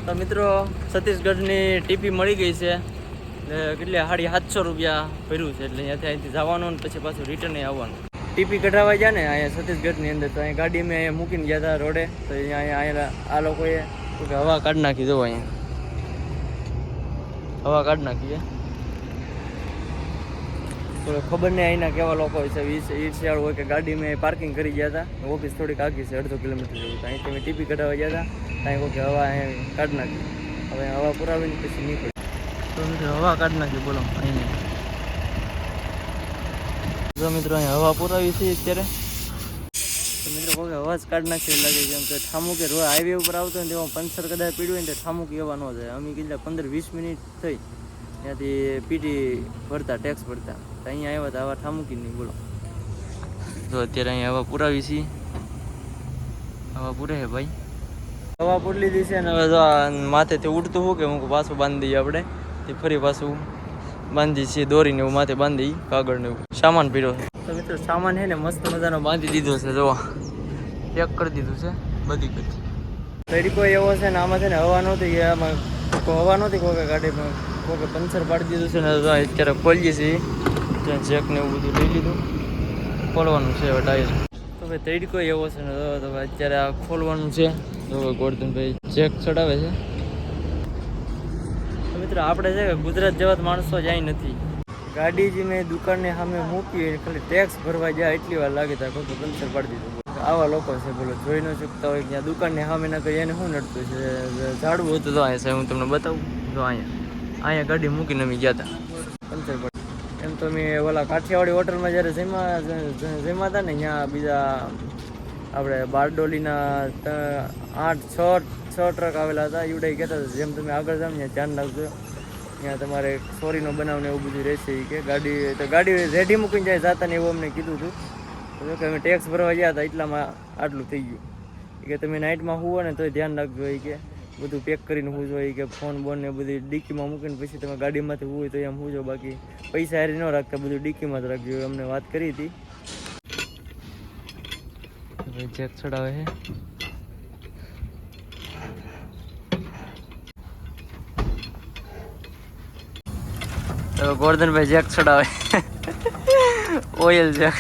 તો મિત્રો છત્તીસગઢની ટીપી મળી ગઈ છે એટલે કેટલી 750 રૂપિયા ભર્યું છે એટલે અહીંયાથી જવાનું ને પછી પાછું રિટર્ન આવવાનું. ટીપી કઢાવવા ગયા ને અહીંયા છત્તીસગઢની અંદર તો અહીંયા ગાડી મેં અહીંયા મૂકીને ગયા હતા રોડે તો અહીંયા આ લોકોએ હવા કાઢી નાખી દો અહીંયા હવા કાઢી નાખી તો ખબર નહીં અહીંના કેવા લોકો હોય છે ઈર્ષ્યાળુ હોય કે ગાડી મેં પાર્કિંગ કરી ગયા હતા ઓફિસ થોડીક આગી છે 1.5 કિલોમીટર જેવું તો અહીંથી મેં ટીપી કઢાવવા ગયા હતા ત્યાં કહું કે હવા અહીંયા કાઢી નાખી હવે હવા પુરાવીને પછી નીકળી તો મિત્રો હવા કાઢી નાખી બોલો અહીંયા જો મિત્રો અહીંયા હવા પુરાવી છે અત્યારે તો મિત્રો કોઈ અવાજ કાઢી નાખી લાગે કેમ કે ઠામુક હાઈવે ઉપર આવતો હોય ને તેમાં પંચર કદાચ પીડ્યું હોય ને તો ઠામુક એવા ન જાય અમે કેટલા 15-20 મિનિટ થઈ ત્યાંથી પીટી ભરતા ટેક્સ ભરતા તો અહીંયા આવ્યા હતા હવા ઠામુકી નહીં બોલો તો અત્યારે અહીંયા હવા પુરાવી છીએ હવા પૂરે છે ભાઈ હવા પૂરી લીધી છે ને હવે જો માથેથી ઉડતું હું કે હું પાછું બાંધી દઈએ આપણે તે ફરી પાછું બાંધી છીએ દોરીને એવું માથે બાંધી કાગળ ને એવું સામાન પીડ્યો છે તો મિત્રો સામાન છે ને મસ્ત મજાનો બાંધી દીધો છે જો પેક કરી દીધું છે બધી તરીકો એવો છે ને આમાં છે ને હવા નહોતી આમાં હવા નહોતી કોઈ ગાડીમાં કોઈ પંચર પાડી દીધું છે ને અત્યારે ખોલીએ છીએ ત્યાં ચેક ને એવું બધું લઈ લીધું ખોલવાનું છે હવે ટાયર તો ભાઈ તરીકો એવો છે ને તો અત્યારે આ ખોલવાનું છે તો ગોરધનભાઈ ચેક ચડાવે છે તો મિત્રો આપણે છે કે ગુજરાત જેવા માણસો જાય નથી ગાડી જે મેં દુકાનની સામે મૂકી ખાલી ટેક્સ ભરવા જાય એટલી વાર લાગે ત્યાં કોઈ પંચર પાડી દીધું આવા લોકો છે બોલો જોઈ ન શકતા હોય ત્યાં દુકાનની સામે ના કરી એને શું નડતું છે ઝાડવું હતું તો અહીંયા સાહેબ હું તમને બતાવું તો અહીંયા ગાડી મૂકીને અમે ગયા હતા પંચર પડી એમ તો મેં ઓલા કાઠિયાવાડી હોટલમાં જ્યારે જમ્યા હતા ને ત્યાં બીજા આપણે બારડોલીના 8-6 ટ્રક આવેલા હતા એવડાઈ કહેતા હતા જેમ તમે આગળ જાવ ત્યાં ધ્યાન રાખજો ત્યાં તમારે સોરીનો બનાવને એવું બધું રહેશે કે ગાડી રેડી મૂકીને જાય જાતા ને એવું અમને કીધું હતું તો કે અમે ટેક્સ ભરવા ગયા હતા એટલામાં આટલું થઈ ગયું કે તમે નાઇટમાં હુવો ને તોય ધ્યાન રાખજો કે બધું પેક કરીને હું જોઈએ કે ફોન બોન ને બધી ડીકીમાં મૂકીને પછી તમે ગાડીમાંથી હોય તો એમ હુંજો બાકી પૈસા હારી ન રાખતા બધું ડીકીમાં જ રાખજો અમને વાત કરી હતી ચેક ચડાવે છે ગોરધનભાઈ જેક ચડાવે ઓઇલ જેક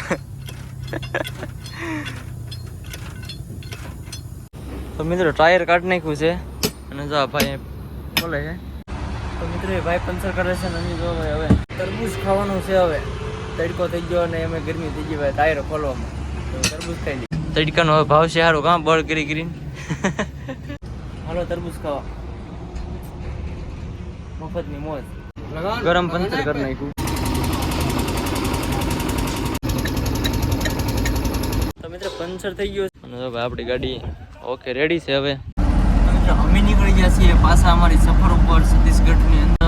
તો મિત્રો ટાયર કાઢી નાખ્યું છે અને જો ભાઈ બોલે છે તો મિત્રો એ ભાઈ પંચર કરે છે ને અમે જો ભાઈ હવે તરબૂચ ખાવાનું છે હવે તડકો થઈ ગયો અને અમે ગરમી થઈ ગઈ ભાઈ ટાયર ખોલવામાં તો તરબૂચ ખાઈ લઈએ તડકાનો હવે ભાવ છે સારું કાં બળ કરી હાલો તરબૂચ ખાવા મફતની મોજ ગરમ પંચર કરી નાખ્યું તો મિત્રો પંચર થઈ ગયું અને ભાઈ આપણી ગાડી ઓકે રેડી છે હવે અમે નીકળી ગયા છીએ પાછા અમારી સફર ઉપર છત્તીસગઢની અંદર